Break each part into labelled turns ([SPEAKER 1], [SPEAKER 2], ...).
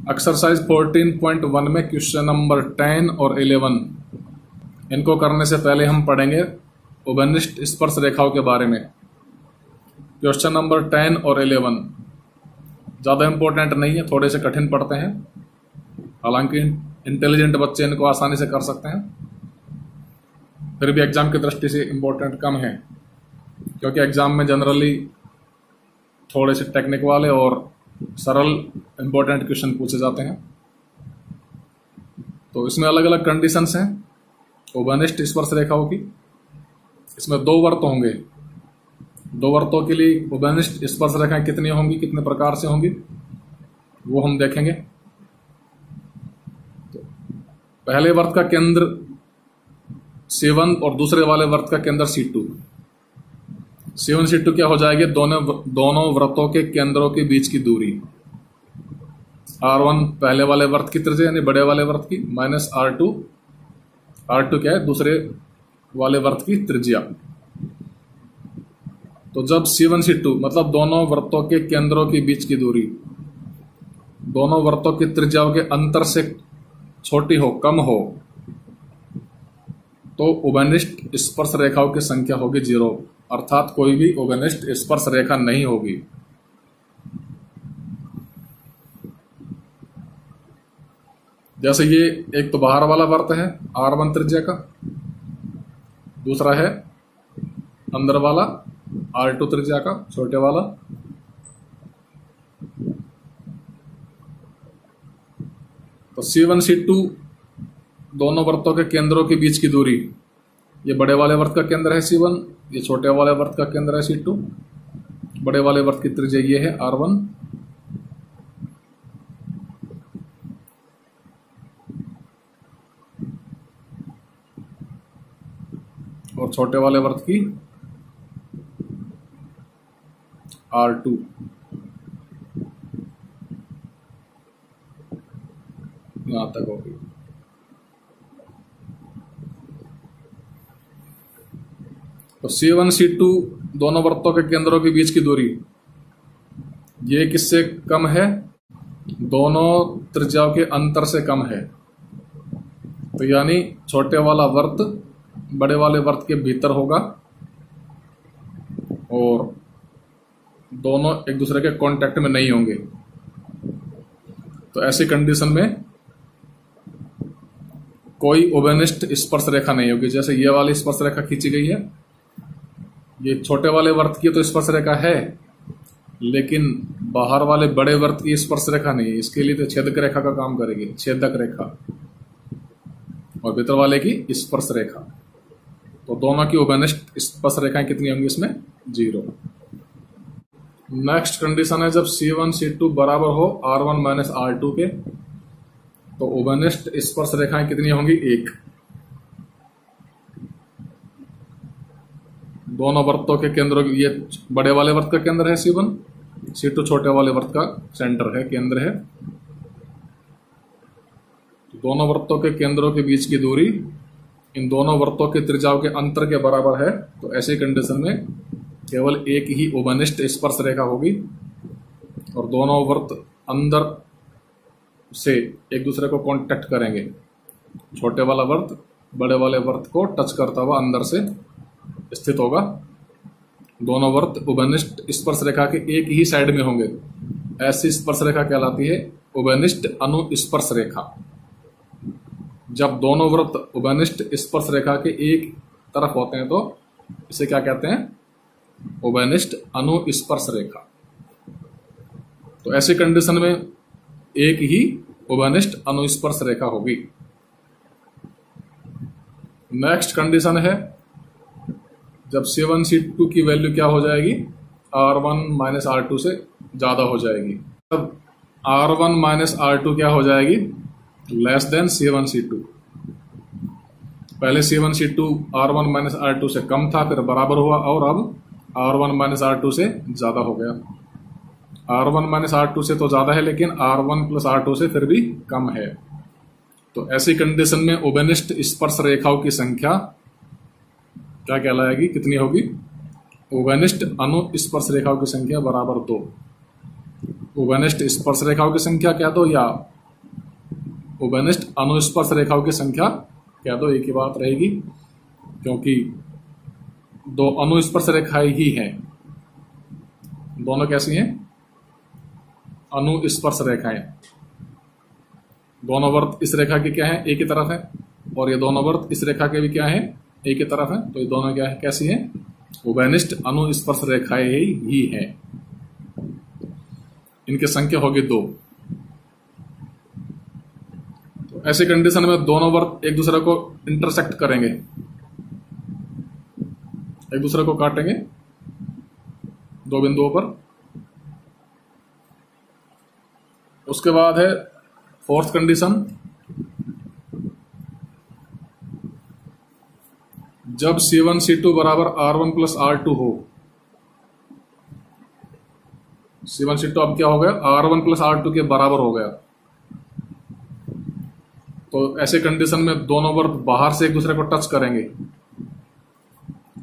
[SPEAKER 1] Exercise 14.1 में question number 10 और 11 इनको करने से पहले हम पढ़ेंगे उभयनिष्ठ स्पर्श रेखाओं के बारे में। क्वेश्चन नंबर 10 और 11 ज़्यादा इंपॉर्टेंट नहीं है, थोड़े से कठिन पढ़ते हैं, हालांकि इंटेलिजेंट बच्चे इनको आसानी से कर सकते हैं, फिर भी एग्जाम की दृष्टि से इंपॉर्टेंट कम है, क्योंकि एग्जाम में जनरली थोड़े से टेक्निक वाले और सरल इंपॉर्टेंट क्वेश्चन पूछे जाते हैं। तो इसमें अलग अलग कंडीशंस हैं उभयनिष्ठ स्पर्श रेखाओं की। इसमें दो वर्त होंगे, दो वर्तों के लिए उभयनिष्ठ स्पर्श रेखाएं कितनी होंगी, कितने प्रकार से होंगी, वो हम देखेंगे। तो पहले वर्त का केंद्र C1 और दूसरे वाले वर्त का केंद्र C2। C1 C2 क्या हो जाएगी, दोनों वृत्तों के केंद्रों के बीच की दूरी। R1 पहले वाले वर्त की त्रिज्या यानी बड़े वाले वर्त की, माइनस R2 क्या है, दूसरे वाले वर्त की त्रिज्या। तो जब C1 C2 मतलब दोनों वृत्तों के केंद्रों के बीच की दूरी दोनों वृत्तों की त्रिज्याओं के अंतर से छोटी हो, कम हो, तो उभयनिष्ठ स्पर्श रेखाओं की संख्या होगी 0, अर्थात कोई भी उभयनिष्ठ स्पर्श रेखा नहीं होगी। जैसे ये एक तो बाहर वाला वर्त है R1 त्रिज्या का, दूसरा है अंदर वाला R2 त्रिज्या का, छोटे वाला। तो C1 C2 दोनों वृत्तों के केंद्रों के बीच की दूरी, ये बड़े वाले वर्त का केंद्र है C1, ये छोटे वाले वर्त का केंद्र है C2। बड़े वाले वर्त की त्रिज्या ये है R1, और छोटे वाले वर्त की R2। यहां तक होगी। तो C1 C2 दोनों वृत्तों के केंद्रों के बीच की दूरी ये किससे कम है, दोनों त्रिज्याओं के अंतर से कम है। तो यानी छोटे वाला वर्त बड़े वाले वर्त के भीतर होगा और दोनों एक दूसरे के कांटेक्ट में नहीं होंगे। तो ऐसी कंडीशन में कोई उभयनिष्ठ स्पर्श रेखा नहीं होगी। जैसे ये वाली स्पर्श रेखा खींची गई है, ये छोटे वाले वर्त की तो स्पर्श रेखा है, लेकिन बाहर वाले बड़े वर्त की स्पर्श रेखा नहीं है। इसके लिए तो छेदक रेखा का काम करेगी, छेदक रेखा, और भीतर वाले की स्पर्श रेखा। तो दोनों की उभयनिष्ठ स्पर्श रेखाएं कितनी होंगी इसमें, 0। नेक्स्ट कंडीशन है जब C1 C2 बराबर हो R1 माइनस R2 के, तो उभयनिष्ठ स्पर्श रेखाएं कितनी होंगी, 1। दोनों वृत्तों के केंद्रों की, ये बड़े वाले वर्त का केंद्र है C1, C2 छोटे वाले वर्त का सेंटर है, केंद्र है। दोनों वृत्तों के केंद्रों के बीच की दूरी इन दोनों वृत्तों के त्रिज्याओं के अंतर के बराबर है। तो ऐसी कंडीशन में केवल एक ही उभयनिष्ठ स्पर्श रेखा होगी और दोनों वृत्त अंदर से एक दूसरे को कांटेक्ट करेंगे। छोटे वाला वर्त बड़े वाले वर्त को टच करता हुआ अंदर से स्थित होगा। दोनों वर्त उभयनिष्ठ स्पर्श रेखा के एक ही साइड में होंगे। ऐसी स्पर्श रेखा कहलाती है उभयनिष्ठ अनुस्पर्श रेखा। जब दोनों वृत्त उभयनिष्ठ स्पर्श रेखा के एक तरफ होते हैं तो इसे क्या कहते हैं, उभयनिष्ठ अनुस्पर्श रेखा। तो ऐसी कंडीशन में एक ही उभयनिष्ठ अनुस्पर्श रेखा होगी। नेक्स्ट कंडीशन है जब C1 C2 की वैल्यू क्या हो जाएगी, R1 माइनस R2 से ज्यादा हो जाएगी। तब R1 माइनस R2 क्या हो जाएगी, लेस देन C1 C2। पहले C1 C2 R1 minus R2 से कम था, फिर बराबर हुआ, और अब R1 माइनस R2 से ज्यादा हो गया। R1 माइनस R2 से तो ज्यादा है, लेकिन R1 प्लस R2 से फिर भी कम है। तो ऐसी कंडीशन में उभयनिष्ठ स्पर्श रेखाओं की संख्या क्या कहलाएगी, कितनी होगी, उभयनिष्ठ अनुस्पर्श रेखाओं की संख्या बराबर 2। उभयनिष्ठ स्पर्श रेखाओं की संख्या क्या दो, या उभयनिष्ठ अनुस्पर्श रेखाओं की संख्या कह दो, एक ही बात रहेगी, क्योंकि दो अनुस्पर्श रेखाएं ही हैं। दोनों कैसी हैं? अनुस्पर्श रेखाएं। दोनों वर्त इस रेखा के क्या है? एक ही तरफ है, और ये दोनों वर्त इस रेखा के भी क्या है? एक ही तरफ है। तो ये दोनों क्या है? कैसी हैं? उभयनिष्ठ अनुस्पर्श रेखाएं ही है। इनकी संख्या होगी 2। तो ऐसी कंडीशन में दोनों वर्त एक दूसरे को इंटरसेक्ट करेंगे, एक दूसरे को काटेंगे 2 बिंदुओं पर। उसके बाद है फोर्थ कंडीशन, जब C1 C2 बराबर R1 प्लस R2 हो। C1 C2 अब क्या हो गया? R1 प्लस R2 के बराबर हो गया। तो ऐसे कंडीशन में दोनों वर्त बाहर से एक दूसरे को टच करेंगे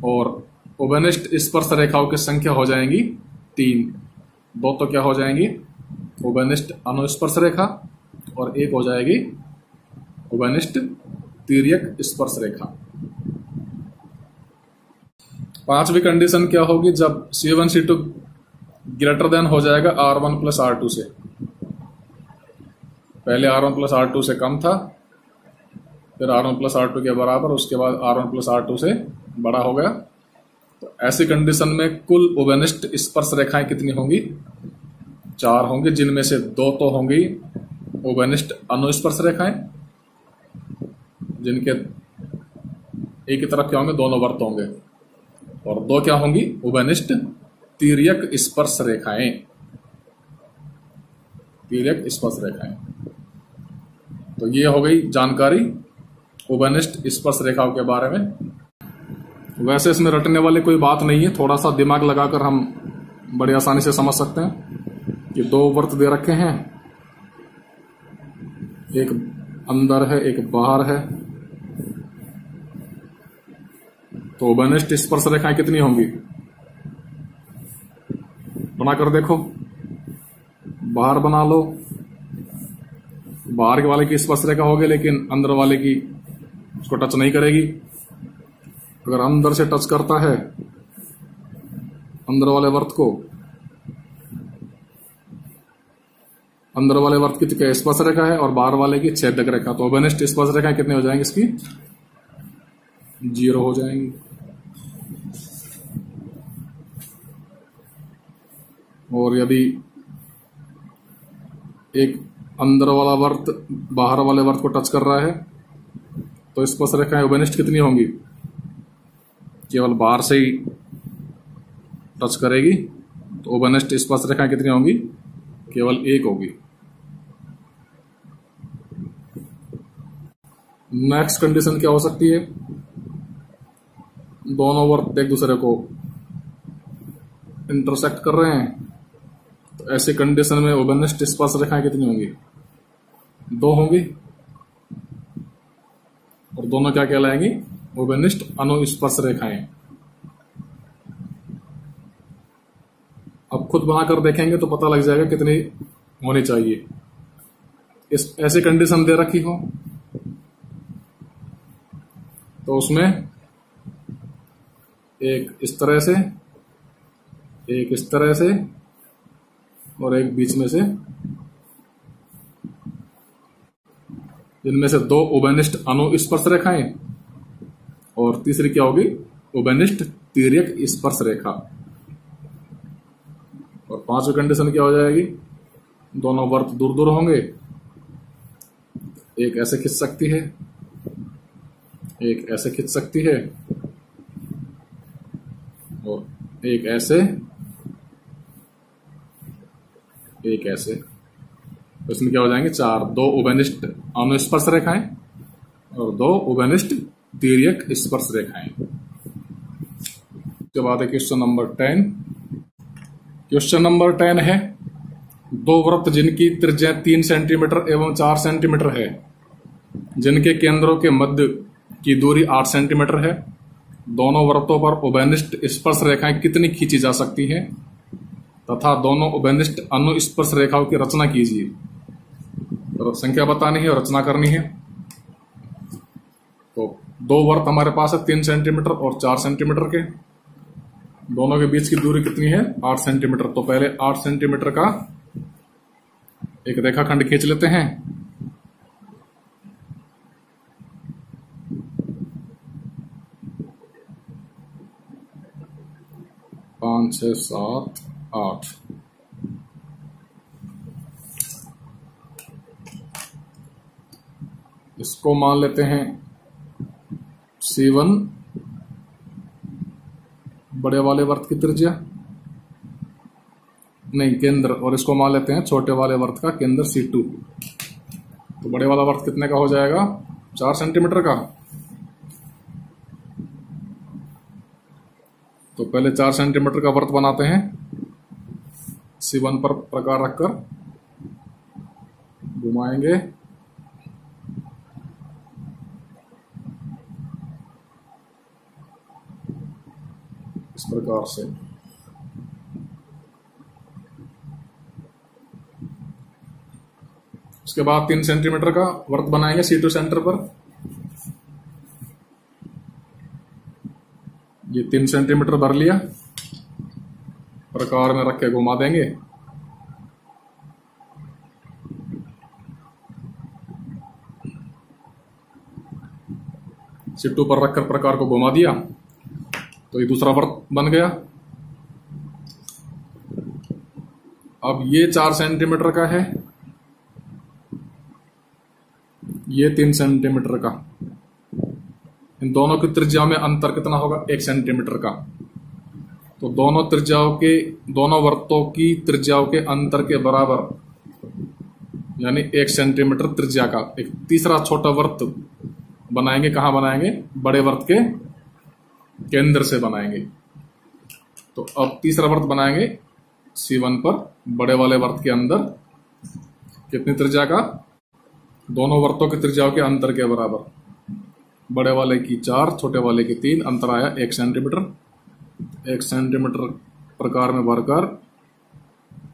[SPEAKER 1] और उभयनिष्ठ स्पर्श रेखाओं की संख्या हो जाएंगी 3। 2 तो क्या हो जाएंगी? उभयनिष्ठ अनुस्पर्श रेखा, और एक हो जाएगी उभयनिष्ठ तिर्यक स्पर्श रेखा। 5वीं कंडीशन क्या होगी? जब C1 C2 ग्रेटर देन हो जाएगा R1 प्लस R2 से। पहले R1 प्लस R2 से कम था, फिर R1 प्लस R2 के बराबर, उसके बाद R1 प्लस R2 से बड़ा हो गया। तो ऐसी कंडीशन में कुल उभयनिष्ठ स्पर्श रेखाएं कितनी होंगी? 4 होंगी, जिनमें से 2 तो होंगी उभयनिष्ठ अनुस्पर्श रेखाएं, जिनके एक ही तरफ क्या होंगे? दोनों वर्त होंगे, और 2 क्या होंगी? उभयनिष्ठ तिर्यक स्पर्श रेखाएं। तिर्यक स्पर्श रेखाएं। तो ये हो गई जानकारी उभयनिष्ठ स्पर्श रेखाओं के बारे में। वैसे इसमें रटने वाली कोई बात नहीं है, थोड़ा सा दिमाग लगाकर हम बड़ी आसानी से समझ सकते हैं कि 2 वर्त दे रखे हैं, एक अंदर है एक बाहर है। तो उभयनिष्ठ स्पर्श रेखाएं कितनी होंगी? बनाकर देखो, बाहर बना लो। बाहर के वाले की स्पर्श रेखा होगी, लेकिन अंदर वाले की उसको टच नहीं करेगी। अगर अंदर से टच करता है अंदर वाले वर्त को, अंदर वाले वर्त की क्या स्पर्श रेखा है, और बाहर वाले की छेदक रेखा। तो उभयनिष्ठ स्पर्श रेखाएं कितनी हो जाएंगी? इसकी 0 हो जाएंगी। और यदि एक अंदर वाला वर्त बाहर वाले वर्त को टच कर रहा है, तो स्पर्श रेखाएं उभयनिष्ठ कितनी होंगी? केवल बाहर से ही टच करेगी, तो उभयनिष्ठ स्पर्श रेखाएं कितनी होंगी? केवल 1 होगी। नेक्स्ट कंडीशन क्या हो सकती है? दोनों वर्त एक दूसरे को इंटरसेक्ट कर रहे हैं, तो ऐसे कंडीशन में उभयनिष्ठ स्पर्श रेखाएं कितनी होंगी? 2 होंगी, और दोनों क्या कहलाएंगी? उभयनिष्ठ अनुस्पर्श रेखाएं। अब खुद बनाकर देखेंगे तो पता लग जाएगा कितनी होनी चाहिए। इस ऐसी कंडीशन दे रखी हो तो उसमें एक इस तरह से, एक इस तरह से, और एक बीच में से, जिनमें से 2 उभयनिष्ठ अनुस्पर्श रेखाएं और तीसरी क्या होगी? उभयनिष्ठ तिर्यक स्पर्श रेखा। और 5वीं कंडीशन क्या हो जाएगी? दोनों वर्त दूर दूर होंगे, एक ऐसे खिंच सकती है, एक ऐसे खिंच सकती है, और एक ऐसे, एक ऐसे। तो इसमें क्या हो जाएंगे? 4। 2 उभयनिष्ठ अनुस्पर्श रेखाएं और 2 उभयनिष्ठ तिर्यक स्पर्श रेखाएं। उसके बाद है क्वेश्चन नंबर 10। क्वेश्चन नंबर 10 है, 2 वृत्त जिनकी त्रिज्या 3 सेंटीमीटर एवं 4 सेंटीमीटर है, जिनके केंद्रों के मध्य की दूरी 8 सेंटीमीटर है, दोनों वृत्तों पर उभयनिष्ठ स्पर्श रेखाएं कितनी खींची जा सकती हैं तथा दोनों उभयनिष्ठ अनुस्पर्श रेखाओं की रचना कीजिए। संख्या बतानी है और रचना करनी है। तो दो वर्त हमारे पास है 3 सेंटीमीटर और 4 सेंटीमीटर के, दोनों के बीच की दूरी कितनी है 8 सेंटीमीटर। तो पहले 8 सेंटीमीटर का एक रेखाखंड खींच लेते हैं। पांच, 6, 7, 8। इसको मान लेते हैं C1 बड़े वाले वर्त की त्रिज्या, नहीं केंद्र, और इसको मान लेते हैं छोटे वाले वर्त का केंद्र C2। तो बड़े वाला वर्त कितने का हो जाएगा 4 सेंटीमीटर का। तो पहले 4 सेंटीमीटर का वर्त बनाते हैं, C1 पर प्रकार रखकर घुमाएंगे, इस प्रकार से। उसके बाद 3 सेंटीमीटर का वर्त बनाएंगे C2 सेंटर पर। ये 3 सेंटीमीटर भर लिया, प्रकार में रख के घुमा देंगे। C2 पर रखकर प्रकार को घुमा दिया, तो ये दूसरा वर्त बन गया। अब ये 4 सेंटीमीटर का है, ये 3 सेंटीमीटर का। इन दोनों की त्रिज्या में अंतर कितना होगा 1 सेंटीमीटर का। तो दोनों वर्तों की त्रिज्याओं के अंतर के बराबर, यानी 1 सेंटीमीटर त्रिज्या का एक तीसरा छोटा वर्त बनाएंगे। कहां बनाएंगे बड़े वर्त के केंद्र से बनाएंगे। तो अब तीसरा वर्त बनाएंगे C1 पर बड़े वाले वर्त के अंदर, कितनी त्रिज्या का, दोनों वर्तों की त्रिज्याओं के अंतर के बराबर। बड़े वाले की 4, छोटे वाले की 3, अंतर आया 1 सेंटीमीटर। 1 सेंटीमीटर प्रकार में भरकर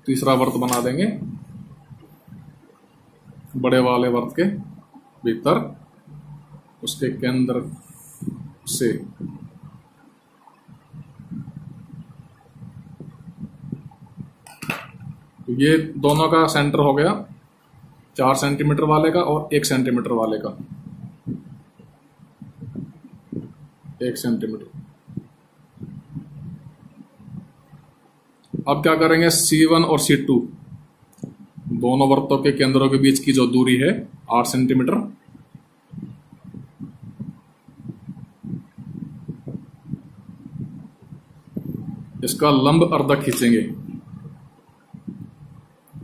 [SPEAKER 1] तीसरा वर्त बना देंगे बड़े वाले वर्त के भीतर, उसके केंद्र से। तो ये दोनों का सेंटर हो गया 4 सेंटीमीटर वाले का और 1 सेंटीमीटर वाले का। 1 सेंटीमीटर। अब क्या करेंगे C1 और C2 दोनों वर्तों के केंद्रों के बीच की जो दूरी है 8 सेंटीमीटर, इसका लंब अर्धक खींचेंगे।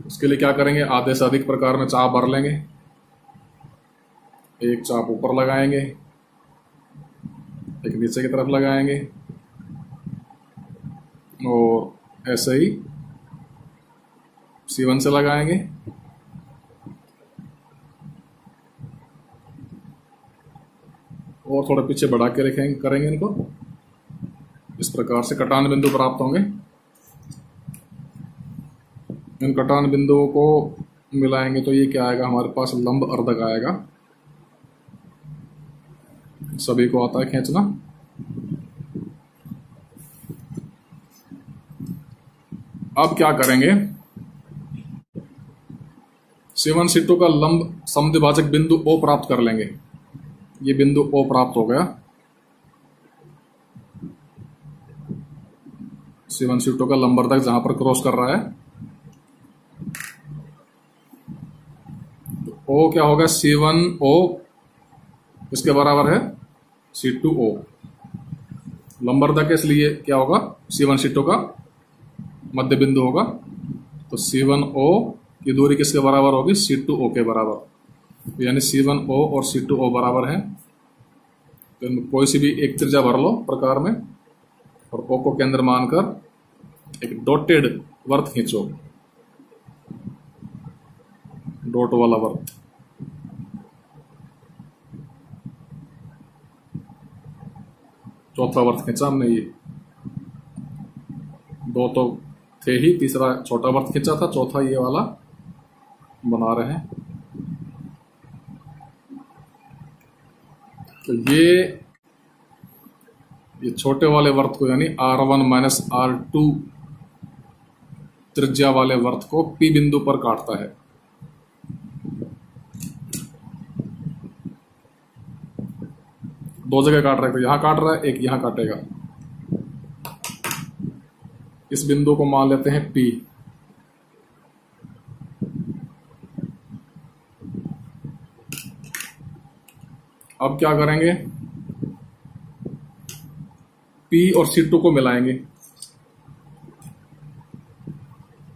[SPEAKER 1] उसके लिए क्या करेंगे, आधे से अधिक प्रकार में चाप भर लेंगे। एक चाप ऊपर लगाएंगे, एक नीचे की तरफ लगाएंगे, और ऐसे ही C1 से लगाएंगे। और थोड़ा पीछे बढ़ा के करेंगे इनको। इस प्रकार से कटान बिंदु प्राप्त होंगे। इन कटान बिंदुओं को मिलाएंगे तो ये क्या आएगा हमारे पास, लंब अर्धक आएगा। सभी को आता है खींचना। अब क्या करेंगे, C1 C2 का लंब समद्विभाजक बिंदु O प्राप्त कर लेंगे। ये बिंदु O प्राप्त हो गया। C1 C2 का लंब अर्धक जहां पर क्रॉस कर रहा है, O क्या होगा, C1O इसके बराबर है C2O। लंबर्धक है इसलिए क्या होगा, C1 C2 का मध्य बिंदु होगा। तो C1O की दूरी किसके बराबर होगी, C2O के बराबर। यानी C1O और C2O बराबर है। तो इनमें कोई सी भी एक त्रिज्या भर लो प्रकार में, और O को केंद्र मानकर एक डॉटेड वर्त खींचो, डॉट वाला वर्त। चौथा वर्त खींचा हमने, ये दो तो थे ही, तीसरा छोटा वर्त खींचा था, चौथा ये वाला बना रहे हैं। तो ये छोटे वाले वर्त को यानी R1 माइनस R2 त्रिज्या वाले वर्त को P बिंदु पर काटता है। दो जगह काट रहा है, तो यहां काट रहा है, एक यहां काटेगा। इस बिंदु को मान लेते हैं P। अब क्या करेंगे, P और C2 को मिलाएंगे।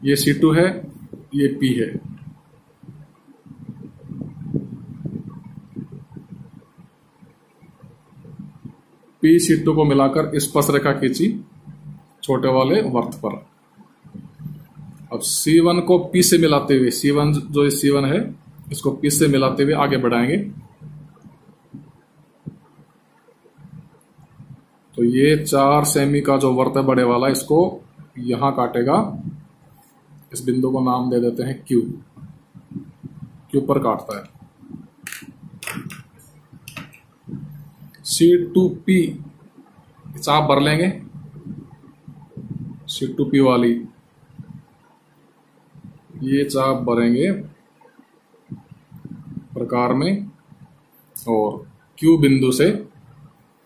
[SPEAKER 1] ये C2 है, ये P है। P C2 को मिलाकर स्पर्श रेखा खींची छोटे वाले वर्त पर। अब C1 को P से मिलाते हुए, C1 जो ये C1 है इसको P से मिलाते हुए आगे बढ़ाएंगे। तो ये 4 सेमी का जो वर्त है बड़े वाला, इसको यहां काटेगा। इस बिंदु को नाम दे देते हैं Q। Q पर काटता है। C2P चाप भर लेंगे, C2P वाली ये चाप भरेंगे प्रकार में, और Q बिंदु से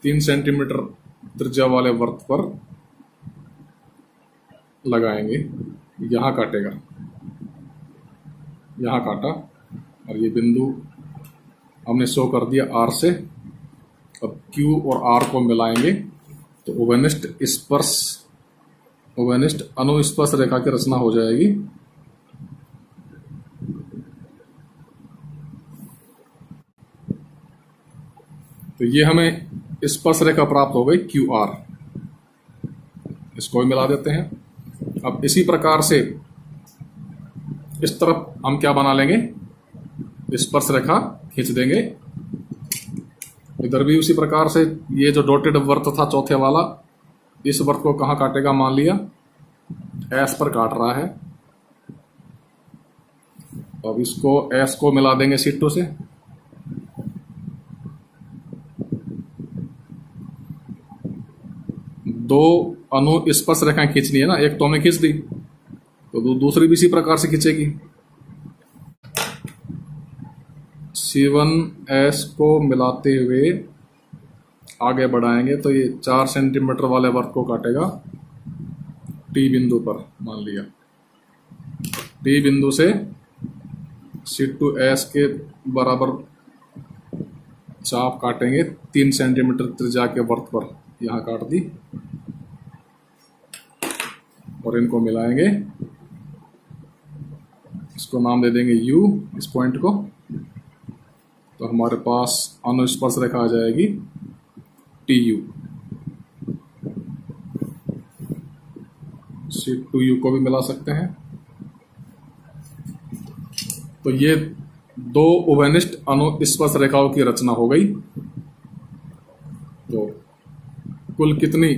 [SPEAKER 1] 3 सेंटीमीटर त्रिज्या वाले वर्त पर लगाएंगे। यहां काटेगा, यहां काटा, और ये बिंदु हमने शो कर दिया R से। अब Q और R को मिलाएंगे तो ओवेनिस्ट अनुस्पर्श रेखा की रचना हो जाएगी। तो ये हमें स्पर्श रेखा प्राप्त हो गई QR। इसको भी मिला देते हैं। अब इसी प्रकार से इस तरफ हम क्या बना लेंगे, स्पर्श रेखा खींच देंगे। इधर भी उसी प्रकार से ये जो डॉटेड वर्त था चौथे वाला, इस वर्त को कहां काटेगा, मान लिया S पर काट रहा है। अब इसको S को मिला देंगे C2 से। दो अनुस्पर्श रेखाएं खींचनी है ना, एक तो हमने खींच दी, तो दूसरी भी इसी प्रकार से खींचेगी। C1S को मिलाते हुए आगे बढ़ाएंगे तो ये 4 सेंटीमीटर वाले वर्त को काटेगा T बिंदु पर, मान लिया। T बिंदु से C2S के बराबर चाप काटेंगे 3 सेंटीमीटर त्रिज्या के वर्त पर, यहां काट दी, और इनको मिलाएंगे। इसको नाम दे देंगे U, इस पॉइंट को। तो हमारे पास अनुस्पर्श रेखा आ जाएगी TU। C2U को भी मिला सकते हैं। तो ये 2 ओवेनिस्ट अनुस्पर्श रेखाओं की रचना हो गई। तो कुल कितनी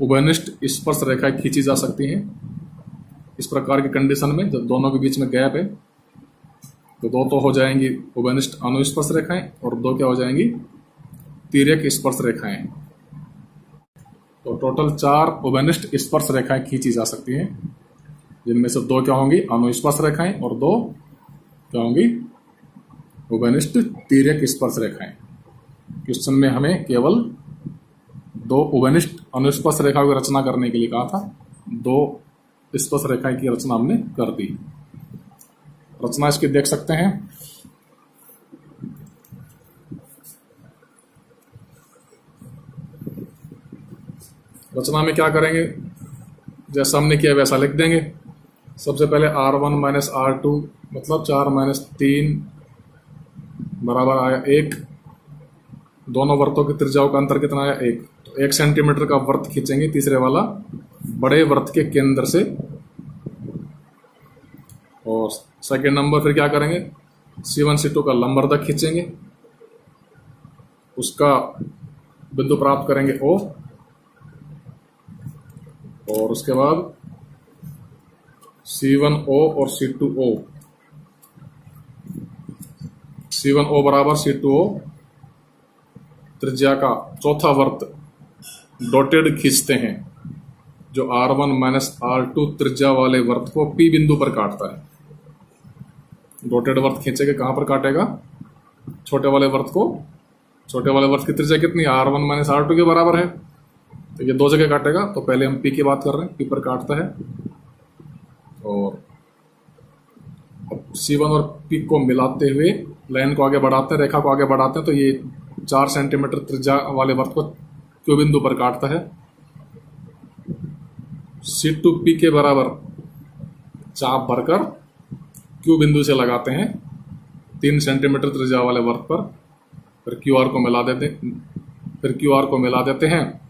[SPEAKER 1] ओवेनिस्ट स्पर्श रेखाएं खींची जा सकती हैं इस प्रकार की कंडीशन में, जब दोनों के बीच में गैप है? तो 2 तो हो जाएंगी ओवेनिस्ट अनुस्पर्श रेखाएं, और 2 क्या हो जाएंगी, तिर्यक स्पर्श रेखाएं। तो टोटल 4 ओवेनिस्ट स्पर्श रेखाएं खींची जा सकती हैं, जिनमें से 2 क्या होंगी, अनुस्पर्श रेखाएं, और 2 क्या होंगी, ओवेनिस्ट तिर्यक स्पर्श रेखाएं। क्वेश्चन में हमें केवल 2 ओवेनिस्ट अनुस्पर्श रेखाओं की रचना करने के लिए कहा था। 2 स्पर्श रेखाएं की रचना हमने कर दी। रचना इसकी देख सकते हैं। रचना में क्या करेंगे, जैसा हमने किया वैसा लिख देंगे। सबसे पहले R1 माइनस R2 मतलब 4 माइनस 3 बराबर आया 1। दोनों वर्तों की त्रिज्याओं का अंतर कितना आया, 1। तो 1 सेंटीमीटर का वर्त खींचेंगे तीसरे वाला बड़े वर्त के केंद्र से। और सेकेंड नंबर फिर क्या करेंगे, C1 C2 का लंबवर्धक खींचेंगे, उसका बिंदु प्राप्त करेंगे O, और उसके बाद C1O और C2O। C1O बराबर C2O, त्रिज्या का चौथा वर्त डॉटेड खींचते हैं, जो R1 माइनस R2 त्रिज्या वाले वर्त को P बिंदु पर काटता है। डॉटेड वर्त खींचेगा, कहां पर काटेगा? छोटे वाले वर्त को। छोटे वाले वर्त की त्रिज्या कितनी? R1 माइनस R2 के बराबर है, तो ये दो जगह काटेगा। तो पहले हम P की बात कर रहे हैं, P पर काटता है, और C1 और P को मिलाते हुए लाइन को आगे बढ़ाते हैं, रेखा को आगे बढ़ाते हैं, तो ये 4 सेंटीमीटर त्रिज्या वाले वर्त को Q बिंदु पर काटता है। C2 P के बराबर चाप भरकर Q बिंदु से लगाते हैं 3 सेंटीमीटर त्रिज्या वाले वर्त पर, फिर QR को मिला देते हैं,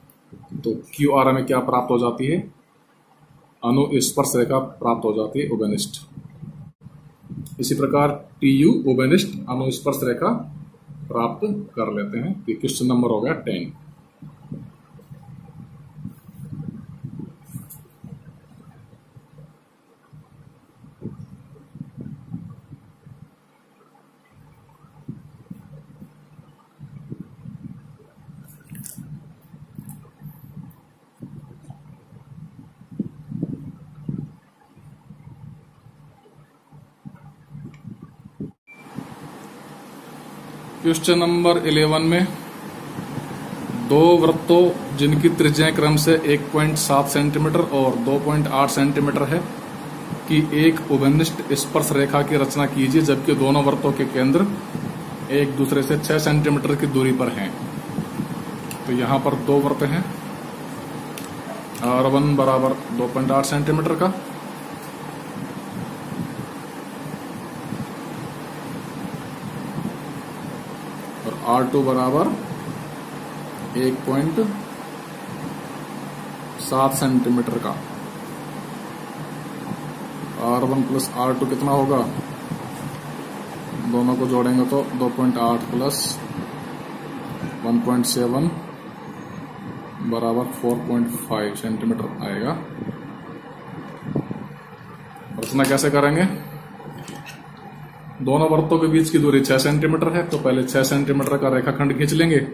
[SPEAKER 1] तो QR हमें क्या प्राप्त हो जाती है? अनुस्पर्श रेखा प्राप्त हो जाती है, उभयनिष्ठ। इसी प्रकार TU उभयनिष्ठ अनुस्पर्श रेखा प्राप्त कर लेते हैं। क्वेश्चन नंबर हो गया 10। क्वेश्चन नंबर 11 में दो वृत्तों जिनकी त्रिज्याएं क्रम से 1.7 सेंटीमीटर और 2.8 सेंटीमीटर है कि एक उभयनिष्ठ स्पर्श रेखा की रचना कीजिए, जबकि दोनों वृत्तों के केंद्र एक दूसरे से 6 सेंटीमीटर की दूरी पर हैं। तो यहां पर दो वृत्त हैं, R1 बराबर 2.8 सेंटीमीटर का, और R2 बराबर 1.7 सेंटीमीटर का। R1 प्लस R2 कितना होगा? दोनों को जोड़ेंगे तो 2.8 प्लस 1.7 बराबर 4.5 सेंटीमीटर आएगा। रचना कैसे करेंगे? दोनों वृत्तों के बीच की दूरी 6 सेंटीमीटर है, तो पहले 6 सेंटीमीटर का रेखाखंड खींच लेंगे।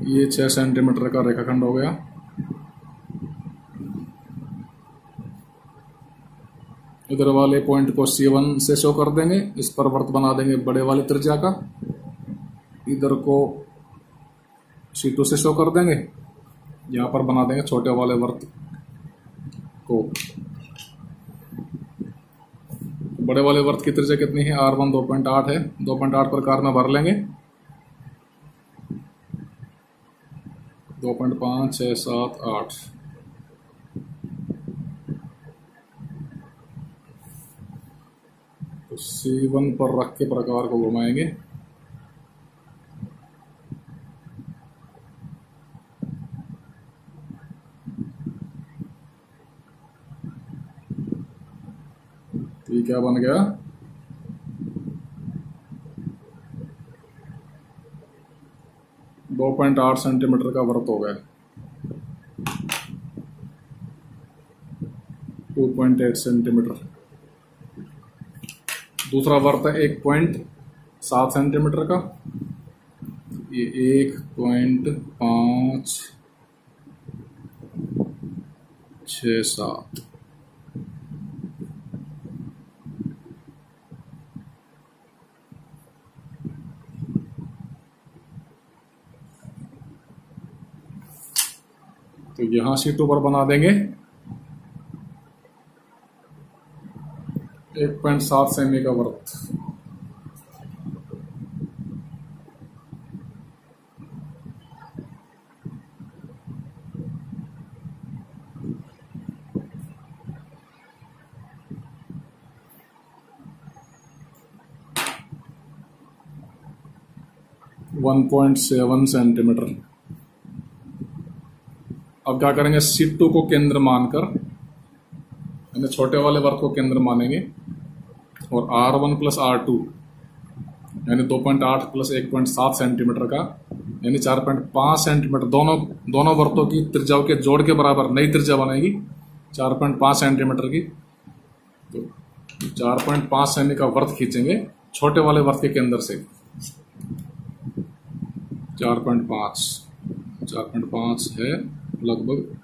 [SPEAKER 1] ये 6 सेंटीमीटर का रेखाखंड हो गया। इधर वाले पॉइंट को C1 से शो कर देंगे, इस पर वृत्त बना देंगे बड़े वाले त्रिज्या का। इधर को C2 से शो कर देंगे, यहां पर बना देंगे छोटे वाले वर्त को। बड़े वाले वर्त की त्रिज्या कितनी है? R1 2.8 है, 2.8 प्रकार में भर लेंगे। 2.5 6 7 8। तो C1 पर रख के प्रकार को घुमाएंगे। तो ये क्या बन गया? दो 2.8 सेंटीमीटर का वृत्त हो गया। 2.8 सेंटीमीटर। दूसरा वर्त है 1.7 सेंटीमीटर का, ये 1.567। तो यहां C2 पर बना देंगे 1.7 सेमी का वृत्त। One 1.7 centimetre. अब क्या करेंगे? C2 को केंद्र मानकर, यानी छोटे वाले वर्त को केंद्र मानेंगे, और R1 प्लस R2 यानी 2.8 प्लस 1.7 सेंटीमीटर का, यानी 4.5 सेंटीमीटर। दोनों वृत्तों की त्रिज्याओं के जोड़ के बराबर नई त्रिज्या बनेगी 4.5 सेंटीमीटर की। तो 4.5 सेमी का वृत्त खींचेंगे छोटे वाले वृत्त के केंद्र से। 4.5 है लगभग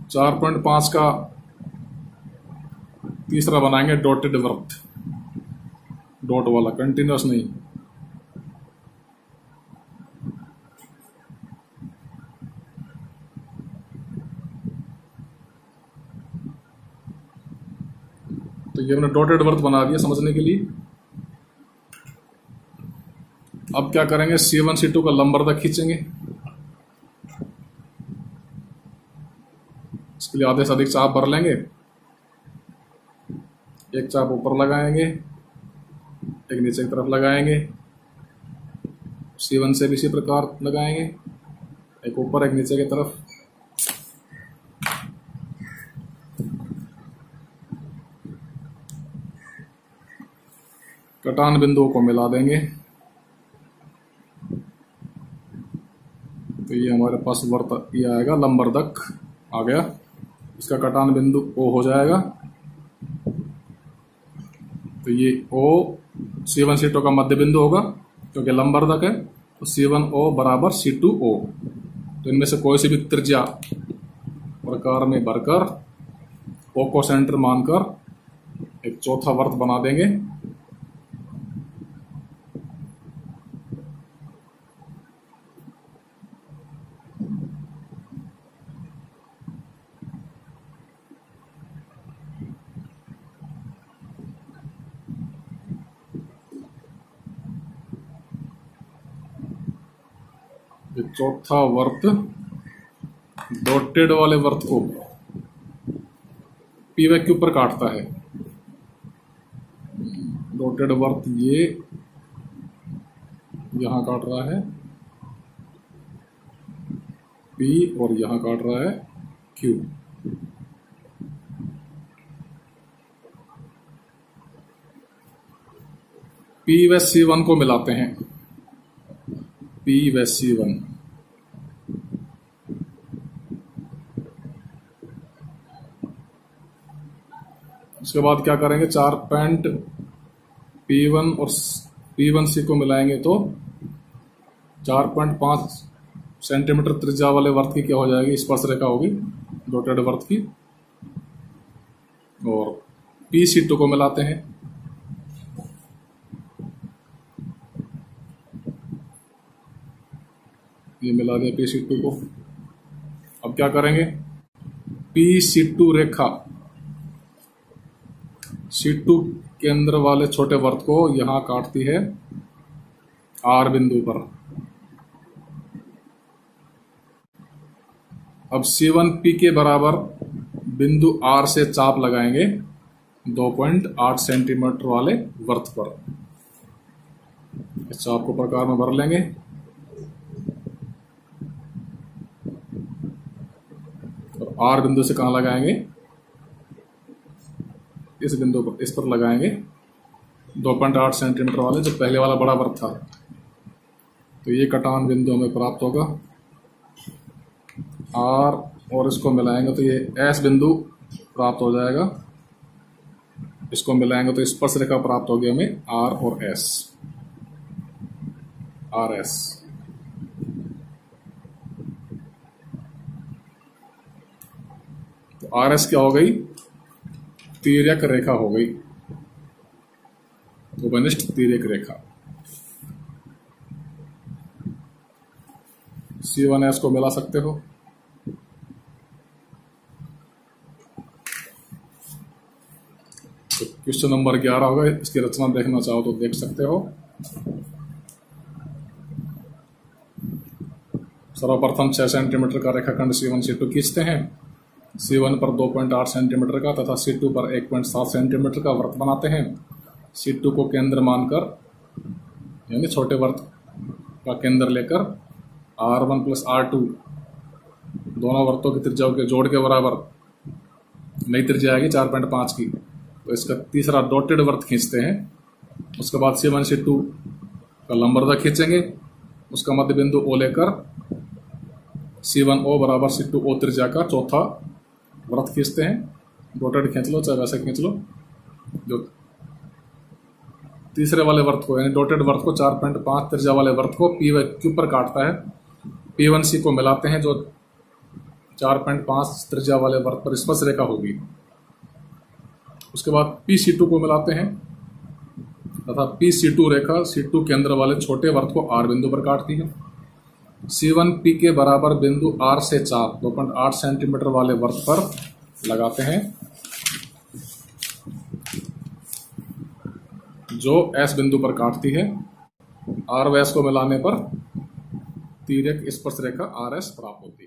[SPEAKER 1] 4.5 का तीसरा बनाएंगे डॉटेड वृत्त, डॉट वाला, कंटिन्यूस नहीं। तो ये हमने डॉटेड वृत्त बना दिया समझने के लिए। अब क्या करेंगे, C1 C2 का लंबरदाग खींचेंगे। इसके लिए आधे से अधिक चाप भर लेंगे। एक चाप ऊपर लगाएंगे, एक नीचे की तरफ लगाएंगे। C1 से भी इसी प्रकार लगाएंगे, एक ऊपर एक नीचे की तरफ। कटान बिंदुओं को मिला देंगे। तो ये हमारे पास वृत्त ये आएगा, लंबरदाग आ गया। इसका कटान बिंदु O हो जाएगा। तो ये O C1 C2 का मध्य बिंदु होगा क्योंकि लंबरदाग है। तो C1O बराबर C2O। तो इनमें से कोई सी भी त्रिज्या प्रकार में भरकर O को सेंटर मानकर एक चौथा वृत्त बना देंगे। चौथा वृत्त डॉटेड वाले वृत्त को P व Q पर काटता है। डॉटेड वृत्त ये यहां काट रहा है P और यहां काट रहा है Q। P व C1 को मिलाते हैं। P व C1 उसके बाद क्या करेंगे, 4 पॉइंट P1 और P1C को मिलाएंगे तो 4.5 सेंटीमीटर त्रिज्या वाले वृत्त की क्या हो जाएगी, स्पर्श रेखा होगी डॉटेड वृत्त की। और PC2 को मिलाते हैं। ये मिला दिया PC2 को। अब क्या करेंगे, PC2 रेखा C2 केंद्र वाले छोटे वृत्त को यहां काटती है R बिंदु पर। अब C1P के बराबर बिंदु R से चाप लगाएंगे 2.8 सेंटीमीटर वाले वृत्त पर। इस चाप को प्रकार में भर लेंगे। और R बिंदु से कहां लगाएंगे, इस बिंदु पर, इस पर लगाएंगे 2.8 सेंटीमीटर वाले, जो पहले वाला बड़ा वृत्त था। तो ये कटान बिंदु हमें प्राप्त होगा R, और इसको मिलाएंगे तो ये S बिंदु प्राप्त हो जाएगा। इसको मिलाएंगे तो स्पर्श रेखा प्राप्त होगी हमें R और S, RS। तो RS क्या हो गई, तिर्यक रेखा हो गई, उपनिष्ठ तिर्यक रेखा। C1S को मिला सकते हो। तो क्वेश्चन नंबर 11 होगा, इसकी रचना देखना चाहो तो देख सकते हो। सर्वप्रथम 6 सेंटीमीटर का रेखाखंड C1 C2 खींचते हैं। C1 पर 2.8 सेंटीमीटर का तथा C2 पर 1.7 सेंटीमीटर का वृत्त बनाते हैं। C2 को केंद्र मानकर, यानी छोटे वृत्त का केंद्र लेकर R1 प्लस R2 दोनों वृत्तों की त्रिज्याओं के जोड़ के बराबर नई त्रिज्या आएगी 4.5 की। तो इसका तीसरा डॉटेड वृत्त खींचते हैं। उसके बाद C1 C2 का लंबरेखा खींचेंगे, उसका मध्य बिंदु O लेकर C1O बराबर C2O त्रिज्या का चौथा वृत्त खींचते हैं। डॉटेड खींच लो चाहे वैसे खींच लो। जो तीसरे वाले वृत्त को यानी डॉटेड वृत्त को 4.5 त्रिज्या वाले वृत्त को PQ पर काटता है। P1C को मिलाते हैं जो 4.5 त्रिज्या वाले वृत्त पर स्पर्श रेखा होगी। उसके बाद PC2 को मिलाते हैं तथा PC2 रेखा C2 केंद्र वाले छोटे वृत्त को R बिंदु पर काटती है। C1P के बराबर बिंदु R से 2.8 सेंटीमीटर वाले वृत्त पर लगाते हैं जो S बिंदु पर काटती है। R व S को मिलाने पर तिर्यक स्पर्श रेखा RS प्राप्त होती है।